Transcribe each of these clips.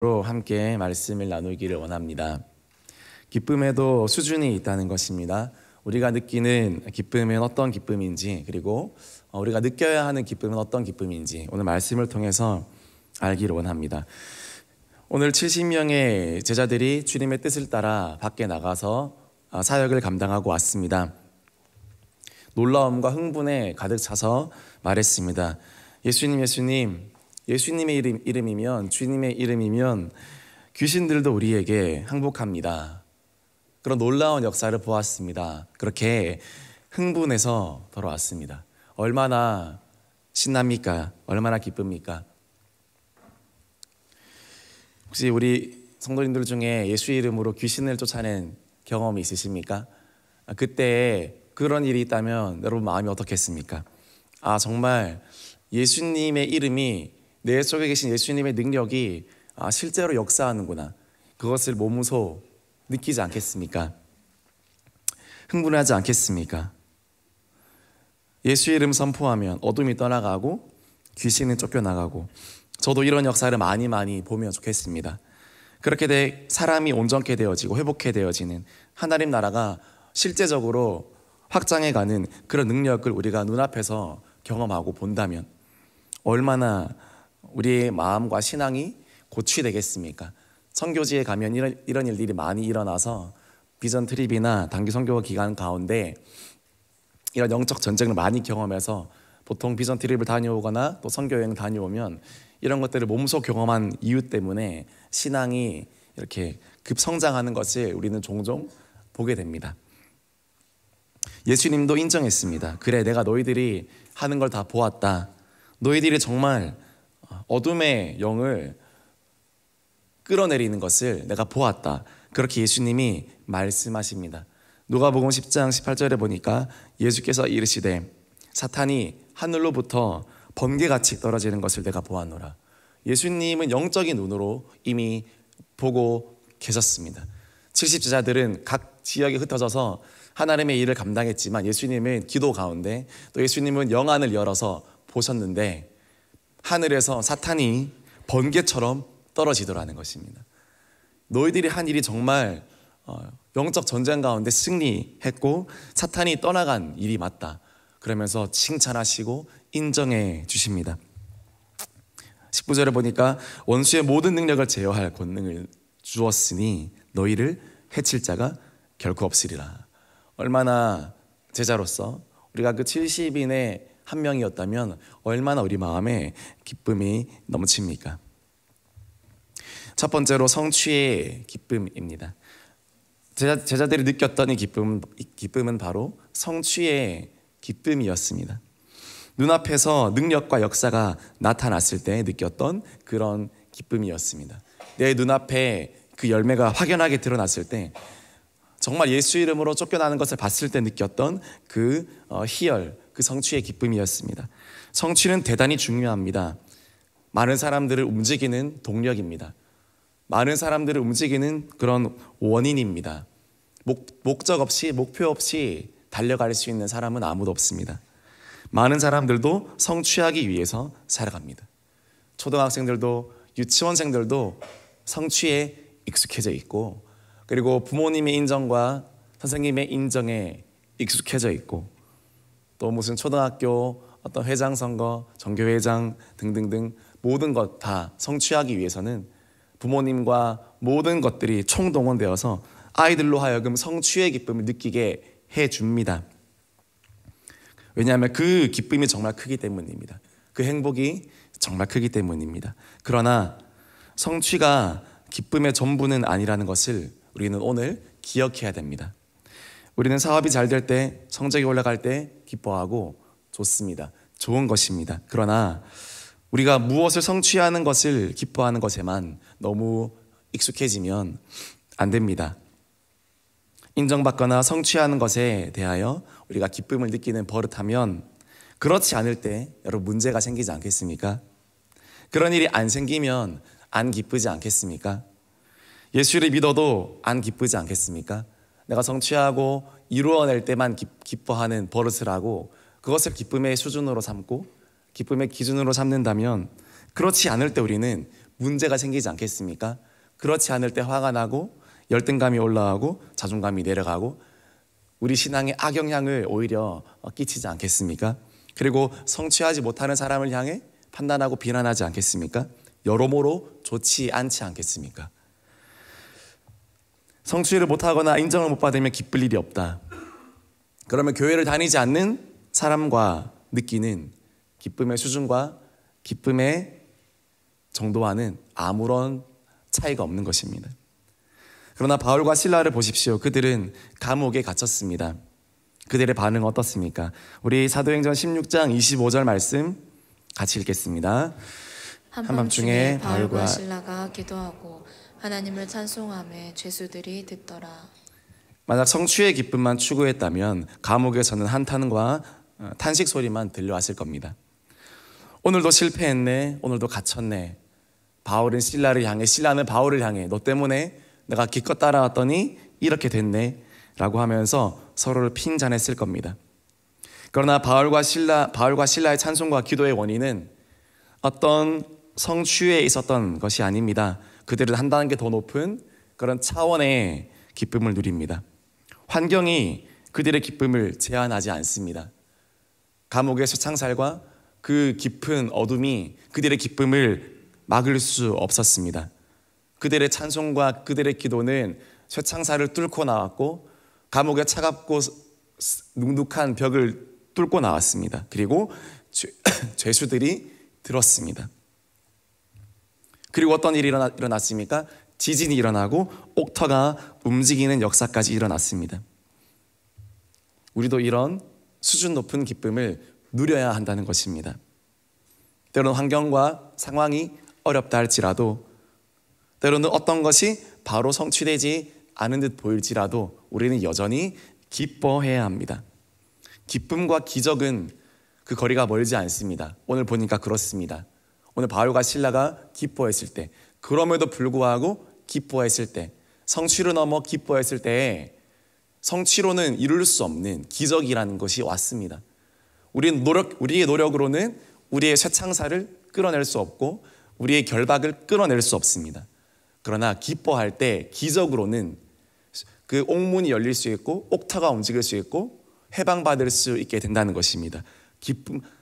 로 함께 말씀을 나누기를 원합니다. 기쁨에도 수준이 있다는 것입니다. 우리가 느끼는 기쁨은 어떤 기쁨인지, 그리고 우리가 느껴야 하는 기쁨은 어떤 기쁨인지 오늘 말씀을 통해서 알기를 원합니다. 오늘 70명의 제자들이 주님의 뜻을 따라 밖에 나가서 사역을 감당하고 왔습니다. 놀라움과 흥분에 가득 차서 말했습니다. 예수님, 예수님, 예수님의 이름이면, 주님의 이름이면 귀신들도 우리에게 항복합니다. 그런 놀라운 역사를 보았습니다. 그렇게 흥분해서 돌아왔습니다. 얼마나 신납니까? 얼마나 기쁩니까? 혹시 우리 성도님들 중에 예수 이름으로 귀신을 쫓아낸 경험이 있으십니까? 그때 그런 일이 있다면 여러분 마음이 어떻겠습니까? 정말 예수님의 이름이, 내 속에 계신 예수님의 능력이 실제로 역사하는구나, 그것을 몸소 느끼지 않겠습니까? 흥분하지 않겠습니까? 예수 이름 선포하면 어둠이 떠나가고 귀신은 쫓겨나가고, 저도 이런 역사를 많이 보면 좋겠습니다. 그렇게 돼 사람이 온전케 되어지고 회복케 되어지는 하나님 나라가 실제적으로 확장해가는 그런 능력을 우리가 눈앞에서 경험하고 본다면 얼마나 우리의 마음과 신앙이 고취되겠습니까? 선교지에 가면 이런 일들이 많이 일어나서 비전 트립이나 단기 선교 기간 가운데 이런 영적 전쟁을 많이 경험해서, 보통 비전 트립을 다녀오거나 또 선교 여행 다녀오면 이런 것들을 몸소 경험한 이유 때문에 신앙이 이렇게 급성장하는 것을 우리는 종종 보게 됩니다. 예수님도 인정했습니다. 그래, 내가 너희들이 하는 걸 다 보았다. 너희들이 정말 어둠의 영을 끌어내리는 것을 내가 보았다. 그렇게 예수님이 말씀하십니다. 누가복음 10장 18절에 보니까 예수께서 이르시되 사탄이 하늘로부터 번개같이 떨어지는 것을 내가 보았노라. 예수님은 영적인 눈으로 이미 보고 계셨습니다. 70제자들은 각 지역에 흩어져서 하나님의 일을 감당했지만 예수님은 기도 가운데, 또 예수님은 영안을 열어서 보셨는데 하늘에서 사탄이 번개처럼 떨어지더라는 것입니다. 너희들이 한 일이 정말 영적 전쟁 가운데 승리했고 사탄이 떠나간 일이 맞다. 그러면서 칭찬하시고 인정해 주십니다. 19절에 보니까 원수의 모든 능력을 제어할 권능을 주었으니 너희를 해칠 자가 결코 없으리라. 얼마나 제자로서 우리가 그 70인의 한 명이었다면 얼마나 우리 마음에 기쁨이 넘칩니까? 첫 번째로 성취의 기쁨입니다. 제자들이 느꼈던 이 기쁨은 바로 성취의 기쁨이었습니다. 눈앞에서 능력과 역사가 나타났을 때 느꼈던 그런 기쁨이었습니다. 내 눈앞에 그 열매가 확연하게 드러났을 때, 정말 예수 이름으로 쫓겨나는 것을 봤을 때 느꼈던 그 희열, 그 성취의 기쁨이었습니다. 성취는 대단히 중요합니다. 많은 사람들을 움직이는 동력입니다. 많은 사람들을 움직이는 그런 원인입니다. 목적 없이, 목표 없이 달려갈 수 있는 사람은 아무도 없습니다. 많은 사람들도 성취하기 위해서 살아갑니다. 초등학생들도 유치원생들도 성취에 익숙해져 있고, 그리고 부모님의 인정과 선생님의 인정에 익숙해져 있고, 또 무슨 초등학교 어떤 회장 선거, 정교회장 등등등 모든 것 다 성취하기 위해서는 부모님과 모든 것들이 총동원되어서 아이들로 하여금 성취의 기쁨을 느끼게 해줍니다. 왜냐하면 그 기쁨이 정말 크기 때문입니다. 그 행복이 정말 크기 때문입니다. 그러나 성취가 기쁨의 전부는 아니라는 것을 우리는 오늘 기억해야 됩니다. 우리는 사업이 잘 될 때, 성적이 올라갈 때 기뻐하고 좋습니다. 좋은 것입니다. 그러나 우리가 무엇을 성취하는 것을 기뻐하는 것에만 너무 익숙해지면 안 됩니다. 인정받거나 성취하는 것에 대하여 우리가 기쁨을 느끼는 버릇하면, 그렇지 않을 때 여러분 문제가 생기지 않겠습니까? 그런 일이 안 생기면 안 기쁘지 않겠습니까? 예수를 믿어도 안 기쁘지 않겠습니까? 내가 성취하고 이루어낼 때만 기뻐하는 버릇을 하고 그것을 기쁨의 수준으로 삼고 기쁨의 기준으로 삼는다면, 그렇지 않을 때 우리는 문제가 생기지 않겠습니까? 그렇지 않을 때 화가 나고 열등감이 올라가고 자존감이 내려가고 우리 신앙에 악영향을 오히려 끼치지 않겠습니까? 그리고 성취하지 못하는 사람을 향해 판단하고 비난하지 않겠습니까? 여러모로 좋지 않지 않겠습니까? 성취를 못하거나 인정을 못 받으면 기쁠 일이 없다. 그러면 교회를 다니지 않는 사람과 느끼는 기쁨의 수준과 기쁨의 정도와는 아무런 차이가 없는 것입니다. 그러나 바울과 실라를 보십시오. 그들은 감옥에 갇혔습니다. 그들의 반응은 어떻습니까? 우리 사도행전 16장 25절 말씀 같이 읽겠습니다. 한밤중에 바울과 실라가 기도하고 하나님을 찬송하며 죄수들이 듣더라. 만약 성취의 기쁨만 추구했다면 감옥에서는 한탄과 탄식 소리만 들려왔을 겁니다. 오늘도 실패했네, 오늘도 갇혔네. 바울은 실라를 향해, 실라는 바울을 향해 너 때문에 내가 기껏 따라왔더니 이렇게 됐네 라고 하면서 서로를 핀잔했을 겁니다. 그러나 바울과 실라의 찬송과 기도의 원인은 어떤 성취에 있었던 것이 아닙니다. 그들은 한 단계 더 높은 그런 차원의 기쁨을 누립니다. 환경이 그들의 기쁨을 제한하지 않습니다. 감옥의 쇠창살과 그 깊은 어둠이 그들의 기쁨을 막을 수 없었습니다. 그들의 찬송과 그들의 기도는 쇠창살을 뚫고 나왔고 감옥의 차갑고 눅눅한 벽을 뚫고 나왔습니다. 그리고 죄수들이 들었습니다. 그리고 어떤 일이 일어났습니까? 지진이 일어나고 옥터가 움직이는 역사까지 일어났습니다. 우리도 이런 수준 높은 기쁨을 누려야 한다는 것입니다. 때로는 환경과 상황이 어렵다 할지라도, 때로는 어떤 것이 바로 성취되지 않은 듯 보일지라도 우리는 여전히 기뻐해야 합니다. 기쁨과 기적은 그 거리가 멀지 않습니다. 오늘 보니까 그렇습니다. 오늘 바울과 실라가 기뻐했을 때, 그럼에도 불구하고 기뻐했을 때, 성취를 넘어 기뻐했을 때에 성취로는 이룰 수 없는 기적이라는 것이 왔습니다. 우리의 노력으로는 우리의 쇠창살을 끌어낼 수 없고 우리의 결박을 끌어낼 수 없습니다. 그러나 기뻐할 때 기적으로는 그 옥문이 열릴 수 있고 옥타가 움직일 수 있고 해방받을 수 있게 된다는 것입니다.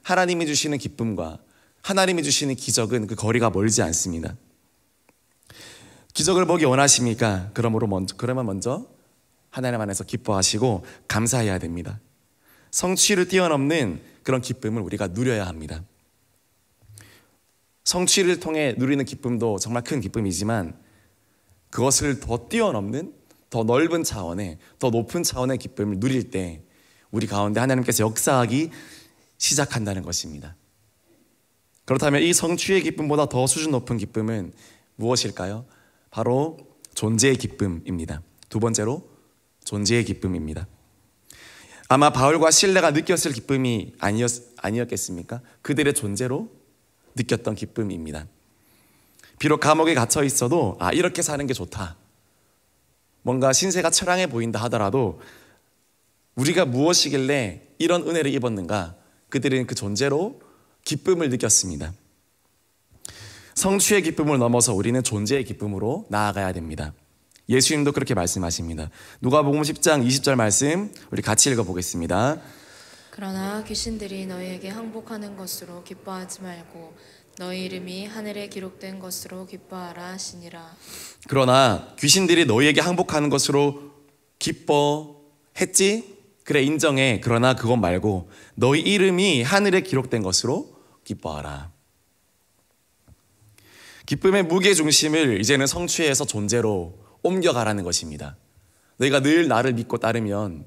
하나님이 주시는 기쁨과 하나님이 주시는 기적은 그 거리가 멀지 않습니다. 기적을 보기 원하십니까? 그러면 먼저 하나님 안에서 기뻐하시고 감사해야 됩니다. 성취를 뛰어넘는 그런 기쁨을 우리가 누려야 합니다. 성취를 통해 누리는 기쁨도 정말 큰 기쁨이지만 그것을 더 뛰어넘는 더 넓은 차원의, 더 높은 차원의 기쁨을 누릴 때 우리 가운데 하나님께서 역사하기 시작한다는 것입니다. 그렇다면 이 성취의 기쁨보다 더 수준 높은 기쁨은 무엇일까요? 바로 존재의 기쁨입니다. 두 번째로 존재의 기쁨입니다. 아마 바울과 실라가 느꼈을 기쁨이 아니었겠습니까? 그들의 존재로 느꼈던 기쁨입니다. 비록 감옥에 갇혀 있어도 이렇게 사는 게 좋다, 뭔가 신세가 처량해 보인다 하더라도 우리가 무엇이길래 이런 은혜를 입었는가, 그들은 그 존재로 기쁨을 느꼈습니다. 성취의 기쁨을 넘어서 우리는 존재의 기쁨으로 나아가야 됩니다. 예수님도 그렇게 말씀하십니다. 누가복음 10장 20절 말씀 우리 같이 읽어보겠습니다. 그러나 귀신들이 너희에게 항복하는 것으로 기뻐하지 말고 너희 이름이 하늘에 기록된 것으로 기뻐하라 하시니라. 그러나 귀신들이 너희에게 항복하는 것으로 기뻐했지? 그래, 인정해. 그러나 그것 말고 너희 이름이 하늘에 기록된 것으로 기뻐하라. 기쁨의 무게중심을 이제는 성취해서 존재로 옮겨가라는 것입니다. 너희가 늘 나를 믿고 따르면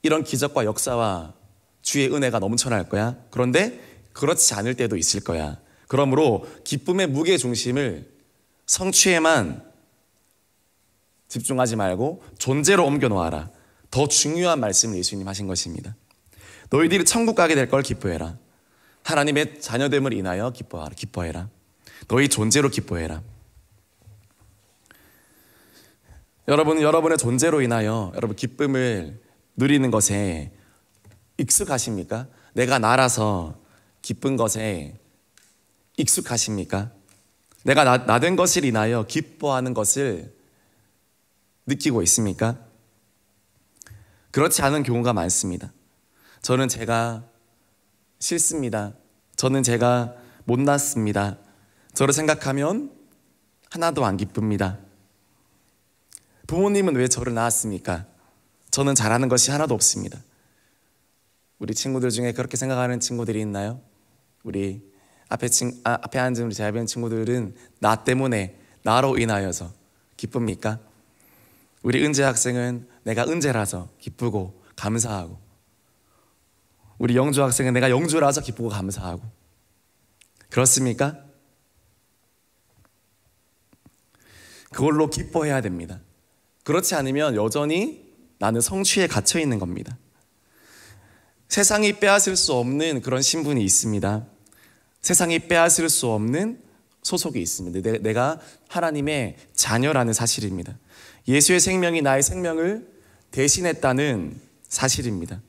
이런 기적과 역사와 주의 은혜가 넘쳐날 거야. 그런데 그렇지 않을 때도 있을 거야. 그러므로 기쁨의 무게중심을 성취에만 집중하지 말고 존재로 옮겨 놓아라. 더 중요한 말씀을 예수님 하신 것입니다. 너희들이 천국 가게 될 걸 기뻐해라. 하나님의 자녀됨을 인하여 기뻐해라. 너희 존재로 기뻐해라. 여러분의 존재로 인하여 여러분 기쁨을 누리는 것에 익숙하십니까? 내가 나라서 기쁜 것에 익숙하십니까? 내가 나된 것을 인하여 기뻐하는 것을 느끼고 있습니까? 그렇지 않은 경우가 많습니다. 저는 제가 싫습니다. 저는 제가 못났습니다. 저를 생각하면 하나도 안 기쁩니다. 부모님은 왜 저를 낳았습니까? 저는 잘하는 것이 하나도 없습니다. 우리 친구들 중에 그렇게 생각하는 친구들이 있나요? 우리 앞에 앉은 우리 재배인 친구들은 나 때문에, 나로 인하여서 기쁩니까? 우리 은재 학생은 내가 은재라서 기쁘고 감사하고, 우리 영주 학생은 내가 영주라서 기쁘고 감사하고, 그렇습니까? 그걸로 기뻐해야 됩니다. 그렇지 않으면 여전히 나는 성취에 갇혀 있는 겁니다. 세상이 빼앗을 수 없는 그런 신분이 있습니다. 세상이 빼앗을 수 없는 소속이 있습니다. 내가 하나님의 자녀라는 사실입니다. 예수의 생명이 나의 생명을 대신했다는 사실입니다.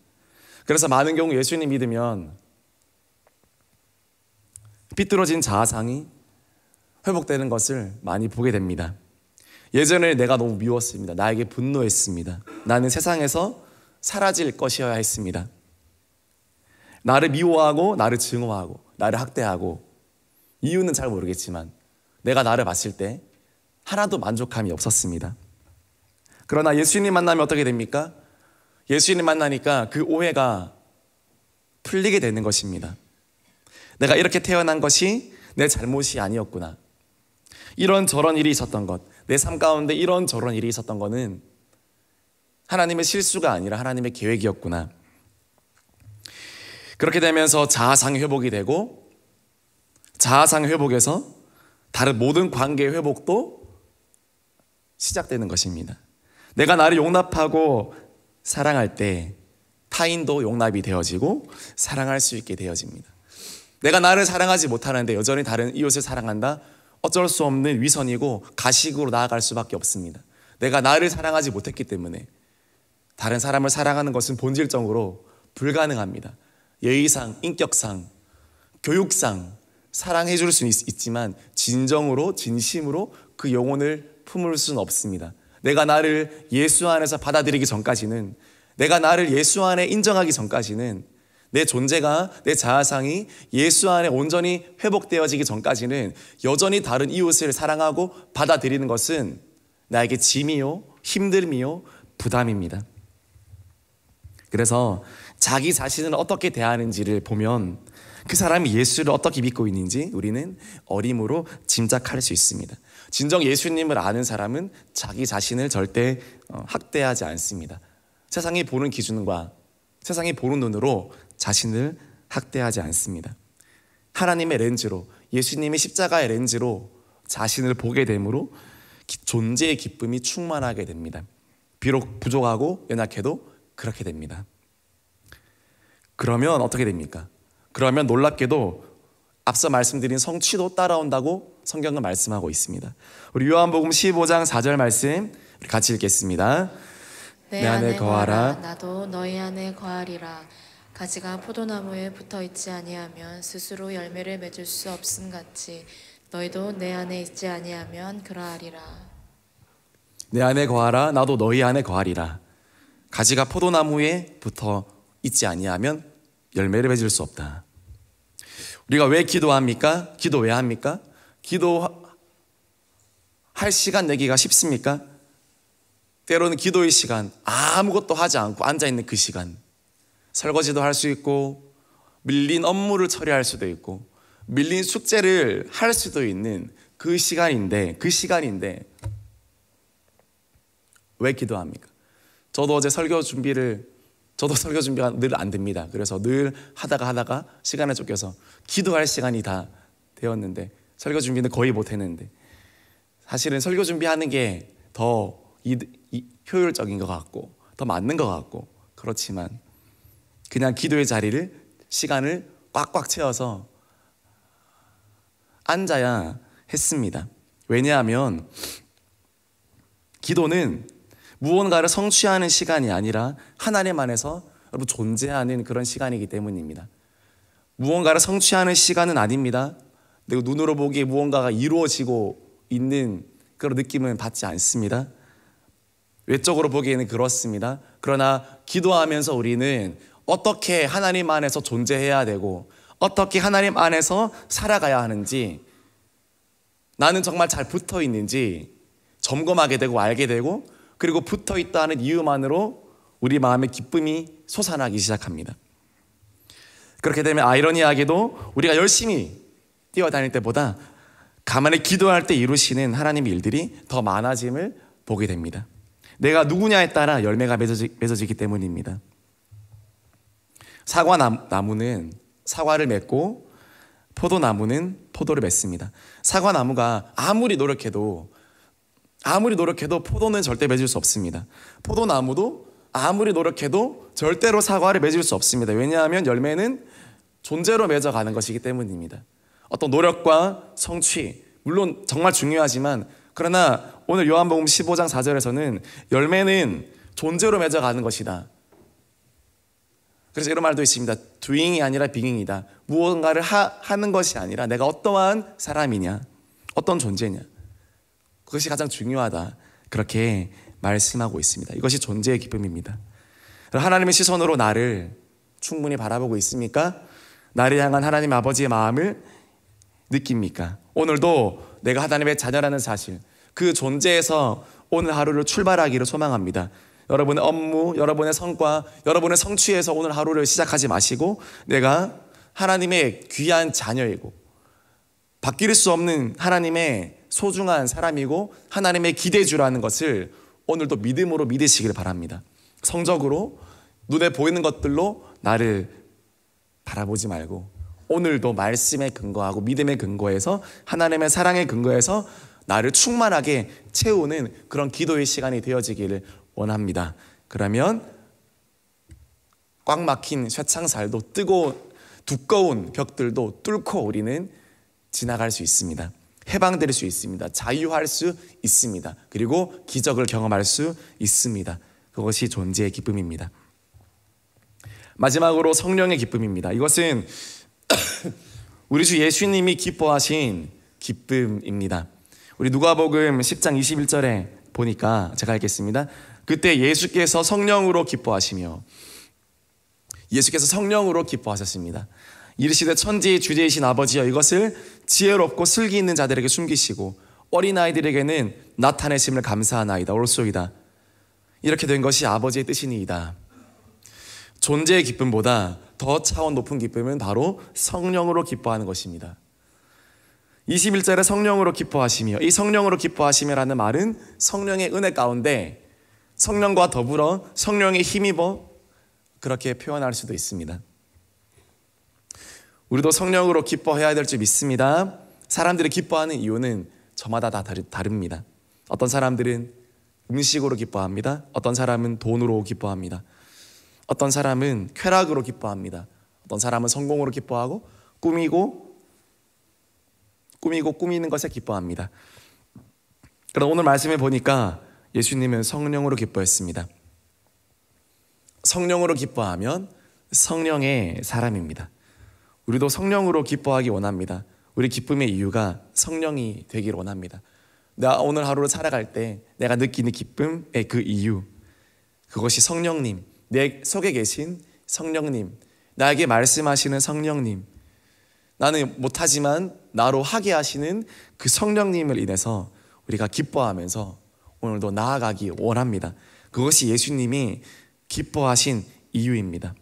그래서 많은 경우 예수님 믿으면 삐뚤어진 자아상이 회복되는 것을 많이 보게 됩니다. 예전에 내가 너무 미웠습니다. 나에게 분노했습니다. 나는 세상에서 사라질 것이어야 했습니다. 나를 미워하고 나를 증오하고 나를 학대하고, 이유는 잘 모르겠지만 내가 나를 봤을 때 하나도 만족감이 없었습니다. 그러나 예수님 만나면 어떻게 됩니까? 예수님 만나니까 그 오해가 풀리게 되는 것입니다. 내가 이렇게 태어난 것이 내 잘못이 아니었구나. 이런저런 일이 있었던 것, 내 삶 가운데 이런저런 일이 있었던 것은 하나님의 실수가 아니라 하나님의 계획이었구나. 그렇게 되면서 자아상 회복이 되고, 자아상 회복에서 다른 모든 관계의 회복도 시작되는 것입니다. 내가 나를 용납하고 사랑할 때 타인도 용납이 되어지고 사랑할 수 있게 되어집니다. 내가 나를 사랑하지 못하는데 여전히 다른 이웃을 사랑한다? 어쩔 수 없는 위선이고 가식으로 나아갈 수밖에 없습니다. 내가 나를 사랑하지 못했기 때문에 다른 사람을 사랑하는 것은 본질적으로 불가능합니다. 예의상, 인격상, 교육상 사랑해 줄 수는 있지만 진정으로, 진심으로 그 영혼을 품을 수는 없습니다. 내가 나를 예수 안에서 받아들이기 전까지는, 내가 나를 예수 안에 인정하기 전까지는, 내 존재가, 내 자아상이 예수 안에 온전히 회복되어지기 전까지는 여전히 다른 이웃을 사랑하고 받아들이는 것은 나에게 짐이요, 힘듦이요, 부담입니다. 그래서 자기 자신을 어떻게 대하는지를 보면 그 사람이 예수를 어떻게 믿고 있는지 우리는 어림으로 짐작할 수 있습니다. 진정 예수님을 아는 사람은 자기 자신을 절대 학대하지 않습니다. 세상이 보는 기준과 세상이 보는 눈으로 자신을 학대하지 않습니다. 하나님의 렌즈로, 예수님의 십자가의 렌즈로 자신을 보게 되므로 존재의 기쁨이 충만하게 됩니다. 비록 부족하고 연약해도 그렇게 됩니다. 그러면 어떻게 됩니까? 그러면 놀랍게도 앞서 말씀드린 성취도 따라온다고 성경은 말씀하고 있습니다. 우리 요한복음 15장 4절 말씀 우리 같이 읽겠습니다. 내 안에 거하라, 나도 너희 안에 거하리라. 가지가 포도나무에 붙어 있지 아니하면 스스로 열매를 맺을 수 없음 같이 너희도 내 안에 있지 아니하면 그러하리라. 내 안에 거하라, 나도 너희 안에 거하리라. 가지가 포도나무에 붙어 있지 아니하면 열매를 맺을 수 없다. 우리가 왜 기도합니까? 기도 왜 합니까? 기도할 시간 내기가 쉽습니까? 때로는 기도의 시간, 아무것도 하지 않고 앉아있는 그 시간, 설거지도 할 수 있고 밀린 업무를 처리할 수도 있고 밀린 숙제를 할 수도 있는 그 시간인데 왜 기도합니까? 저도 설교 준비가 늘 안 됩니다. 그래서 늘 하다가 시간에 쫓겨서 기도할 시간이 다 되었는데 설교 준비는 거의 못 했는데, 사실은 설교 준비하는 게 더 효율적인 것 같고 더 맞는 것 같고, 그렇지만 그냥 기도의 시간을 꽉꽉 채워서 앉아야 했습니다. 왜냐하면 기도는 무언가를 성취하는 시간이 아니라 하나님 안에서 여러분 존재하는 그런 시간이기 때문입니다. 무언가를 성취하는 시간은 아닙니다. 내가 눈으로 보기에 무언가가 이루어지고 있는 그런 느낌은 받지 않습니다. 외적으로 보기에는 그렇습니다. 그러나 기도하면서 우리는 어떻게 하나님 안에서 존재해야 되고 어떻게 하나님 안에서 살아가야 하는지, 나는 정말 잘 붙어 있는지 점검하게 되고 알게 되고, 그리고 붙어 있다는 이유만으로 우리 마음의 기쁨이 솟아나기 시작합니다. 그렇게 되면 아이러니하게도 우리가 열심히 뛰어다닐 때보다 가만히 기도할 때 이루시는 하나님의 일들이 더 많아짐을 보게 됩니다. 내가 누구냐에 따라 열매가 맺어지기 때문입니다. 사과나무는 사과를 맺고 포도나무는 포도를 맺습니다. 사과나무가 아무리 노력해도 포도는 절대 맺을 수 없습니다. 포도나무도 아무리 노력해도 절대로 사과를 맺을 수 없습니다. 왜냐하면 열매는 존재로 맺어가는 것이기 때문입니다. 어떤 노력과 성취, 물론 정말 중요하지만, 그러나 오늘 요한복음 15장 4절에서는 열매는 존재로 맺어가는 것이다. 그래서 이런 말도 있습니다. doing이 아니라 being이다. 무언가를 하는 것이 아니라 내가 어떠한 사람이냐, 어떤 존재냐, 그것이 가장 중요하다. 그렇게 말씀하고 있습니다. 이것이 존재의 기쁨입니다. 하나님의 시선으로 나를 충분히 바라보고 있습니까? 나를 향한 하나님 아버지의 마음을 느낍니까? 오늘도 내가 하나님의 자녀라는 사실, 그 존재에서 오늘 하루를 출발하기를 소망합니다. 여러분의 업무, 여러분의 성과, 여러분의 성취에서 오늘 하루를 시작하지 마시고, 내가 하나님의 귀한 자녀이고 바뀔 수 없는 하나님의 소중한 사람이고 하나님의 기대주라는 것을 오늘도 믿음으로 믿으시길 바랍니다. 성적으로 눈에 보이는 것들로 나를 바라보지 말고 오늘도 말씀에 근거하고 믿음에 근거해서 하나님의 사랑에 근거해서 나를 충만하게 채우는 그런 기도의 시간이 되어지기를 원합니다. 그러면 꽉 막힌 쇠창살도 뜨고 두꺼운 벽들도 뚫고 우리는 지나갈 수 있습니다. 해방될 수 있습니다. 자유할 수 있습니다. 그리고 기적을 경험할 수 있습니다. 그것이 존재의 기쁨입니다. 마지막으로 성령의 기쁨입니다. 이것은 우리 주 예수님이 기뻐하신 기쁨입니다. 우리 누가복음 10장 21절에 보니까 제가 읽겠습니다. 그때 예수께서 성령으로 기뻐하시며, 예수께서 성령으로 기뻐하셨습니다. 이르시되 천지의 주제이신 아버지여, 이것을 지혜롭고 슬기 있는 자들에게 숨기시고 어린아이들에게는 나타내심을 감사하나이다. 옳소이다. 이렇게 된 것이 아버지의 뜻이니이다. 존재의 기쁨보다 더 차원 높은 기쁨은 바로 성령으로 기뻐하는 것입니다. 21절에 성령으로 기뻐하시며, 이 성령으로 기뻐하시며라는 말은 성령의 은혜 가운데 성령과 더불어 성령의 힘입어 그렇게 표현할 수도 있습니다. 우리도 성령으로 기뻐해야 될 줄 믿습니다. 사람들이 기뻐하는 이유는 저마다 다 다릅니다. 어떤 사람들은 음식으로 기뻐합니다. 어떤 사람은 돈으로 기뻐합니다. 어떤 사람은 쾌락으로 기뻐합니다. 어떤 사람은 성공으로 기뻐하고 꾸미는 것에 기뻐합니다. 그럼 오늘 말씀에 보니까 예수님은 성령으로 기뻐했습니다. 성령으로 기뻐하면 성령의 사람입니다. 우리도 성령으로 기뻐하기 원합니다. 우리 기쁨의 이유가 성령이 되기를 원합니다. 내가 오늘 하루를 살아갈 때 내가 느끼는 기쁨의 그 이유, 그것이 성령님, 내 속에 계신 성령님, 나에게 말씀하시는 성령님, 나는 못하지만 나로 하게 하시는 그 성령님을 인해서 우리가 기뻐하면서 오늘도 나아가기 원합니다. 그것이 예수님이 기뻐하신 이유입니다.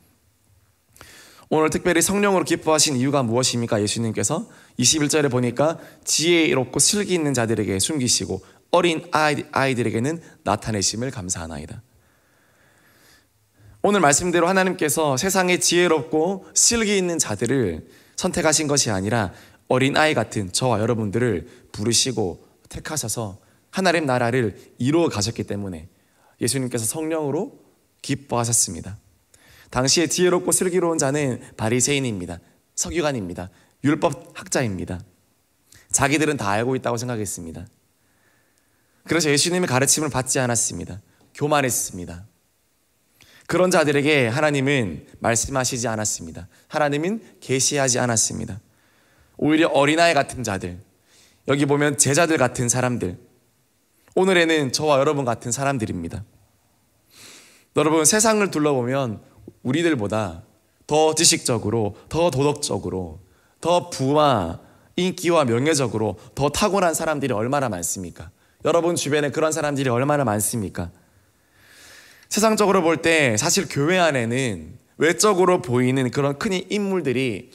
오늘 특별히 성령으로 기뻐하신 이유가 무엇입니까? 예수님께서 21절에 보니까 지혜롭고 슬기 있는 자들에게 숨기시고 어린 아이들에게는 나타내심을 감사하나이다. 오늘 말씀대로 하나님께서 세상에 지혜롭고 슬기 있는 자들을 선택하신 것이 아니라 어린 아이 같은 저와 여러분들을 부르시고 택하셔서 하나님 나라를 이루어 가셨기 때문에 예수님께서 성령으로 기뻐하셨습니다. 당시에 지혜롭고 슬기로운 자는 바리새인입니다. 서기관입니다. 율법 학자입니다. 자기들은 다 알고 있다고 생각했습니다. 그래서 예수님의 가르침을 받지 않았습니다. 교만했습니다. 그런 자들에게 하나님은 말씀하시지 않았습니다. 하나님은 계시하지 않았습니다. 오히려 어린아이 같은 자들, 여기 보면 제자들 같은 사람들, 오늘에는 저와 여러분 같은 사람들입니다. 여러분, 세상을 둘러보면 우리들보다 더 지식적으로, 더 도덕적으로, 더 부와 인기와 명예적으로 더 탁월한 사람들이 얼마나 많습니까? 여러분 주변에 그런 사람들이 얼마나 많습니까? 세상적으로 볼 때 사실 교회 안에는 외적으로 보이는 그런 큰 인물들이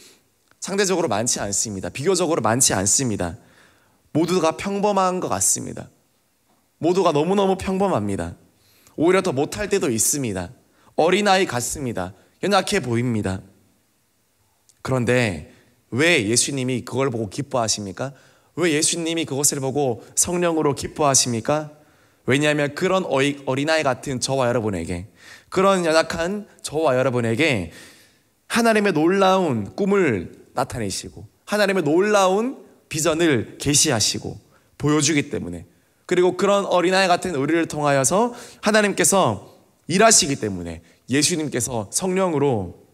상대적으로 많지 않습니다. 비교적으로 많지 않습니다. 모두가 평범한 것 같습니다. 모두가 너무너무 평범합니다. 오히려 더 못할 때도 있습니다. 어린아이 같습니다. 연약해 보입니다. 그런데 왜 예수님이 그걸 보고 기뻐하십니까? 왜 예수님이 그것을 보고 성령으로 기뻐하십니까? 왜냐하면 그런 어린아이 같은 저와 여러분에게, 그런 연약한 저와 여러분에게 하나님의 놀라운 꿈을 나타내시고 하나님의 놀라운 비전을 계시하시고 보여주기 때문에, 그리고 그런 어린아이 같은 우리를 통하여서 하나님께서 일하시기 때문에 예수님께서 성령으로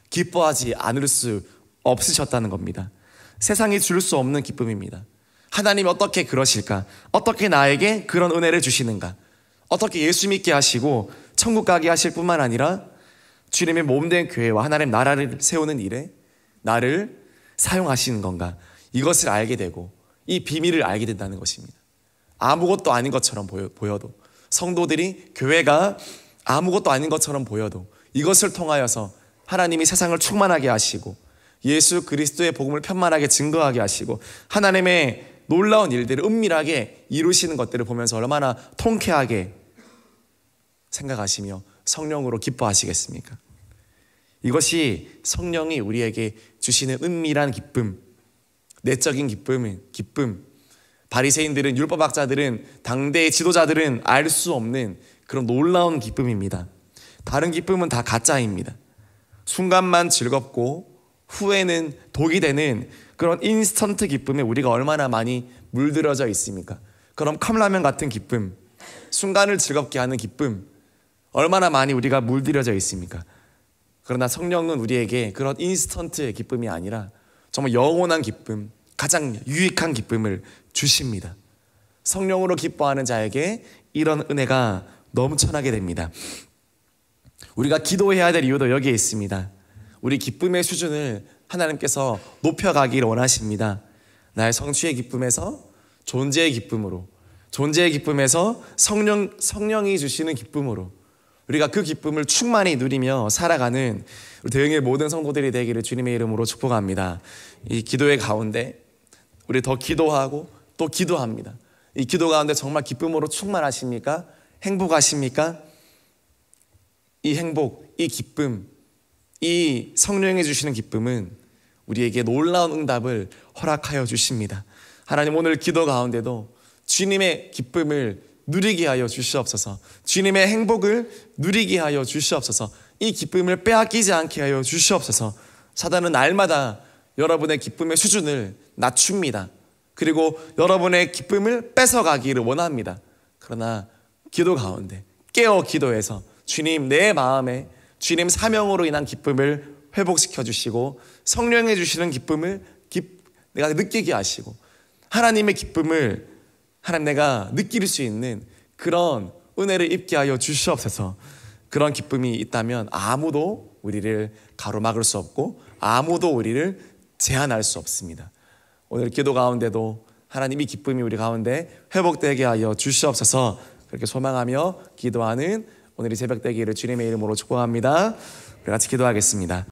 기뻐하지 않을 수 없으셨다는 겁니다. 세상이 줄 수 없는 기쁨입니다. 하나님이 어떻게 그러실까? 어떻게 나에게 그런 은혜를 주시는가? 어떻게 예수 믿게 하시고 천국 가게 하실 뿐만 아니라 주님의 몸된 교회와 하나님 나라를 세우는 일에 나를 사용하시는 건가? 이것을 알게 되고 이 비밀을 알게 된다는 것입니다. 아무것도 아닌 것처럼 보여도, 성도들이, 교회가 아무것도 아닌 것처럼 보여도 이것을 통하여서 하나님이 세상을 충만하게 하시고 예수 그리스도의 복음을 편만하게 증거하게 하시고 하나님의 놀라운 일들을 은밀하게 이루시는 것들을 보면서 얼마나 통쾌하게 생각하시며 성령으로 기뻐하시겠습니까? 이것이 성령이 우리에게 주시는 은밀한 기쁨, 내적인 기쁨. 바리새인들은, 율법학자들은, 당대의 지도자들은 알 수 없는 그런 놀라운 기쁨입니다. 다른 기쁨은 다 가짜입니다. 순간만 즐겁고 후에는 독이 되는 그런 인스턴트 기쁨에 우리가 얼마나 많이 물들어져 있습니까? 그럼 컵라면 같은 기쁨, 순간을 즐겁게 하는 기쁨, 얼마나 많이 우리가 물들여져 있습니까? 그러나 성령은 우리에게 그런 인스턴트의 기쁨이 아니라 정말 영원한 기쁨, 가장 유익한 기쁨을 주십니다. 성령으로 기뻐하는 자에게 이런 은혜가 넘쳐나게 됩니다. 우리가 기도해야 될 이유도 여기에 있습니다. 우리 기쁨의 수준을 하나님께서 높여가기를 원하십니다. 나의 성취의 기쁨에서 존재의 기쁨으로, 존재의 기쁨에서 성령이 주시는 기쁨으로 우리가 그 기쁨을 충만히 누리며 살아가는 우리 대흥의 모든 성도들이 되기를 주님의 이름으로 축복합니다. 이 기도의 가운데 우리 더 기도하고 또 기도합니다. 이 기도 가운데 정말 기쁨으로 충만하십니까? 행복하십니까? 이 행복, 이 기쁨, 이 성령이 주시는 기쁨은 우리에게 놀라운 응답을 허락하여 주십니다. 하나님, 오늘 기도 가운데도 주님의 기쁨을 누리게 하여 주시옵소서. 주님의 행복을 누리게 하여 주시옵소서. 이 기쁨을 빼앗기지 않게 하여 주시옵소서. 사단은 날마다 여러분의 기쁨의 수준을 낮춥니다. 그리고 여러분의 기쁨을 뺏어가기를 원합니다. 그러나 기도 가운데 깨어 기도해서 주님, 내 마음에 주님 사명으로 인한 기쁨을 회복시켜 주시고 성령이 주시는 기쁨을 내가 느끼게 하시고 하나님의 기쁨을 하나님 내가 느낄 수 있는 그런 은혜를 입게 하여 주시옵소서. 그런 기쁨이 있다면 아무도 우리를 가로막을 수 없고 아무도 우리를 제한할 수 없습니다. 오늘 기도 가운데도 하나님의 기쁨이 우리 가운데 회복되게 하여 주시옵소서. 그렇게 소망하며 기도하는 오늘 이 새벽 되기를 주님의 이름으로 축복합니다. 우리 같이 기도하겠습니다.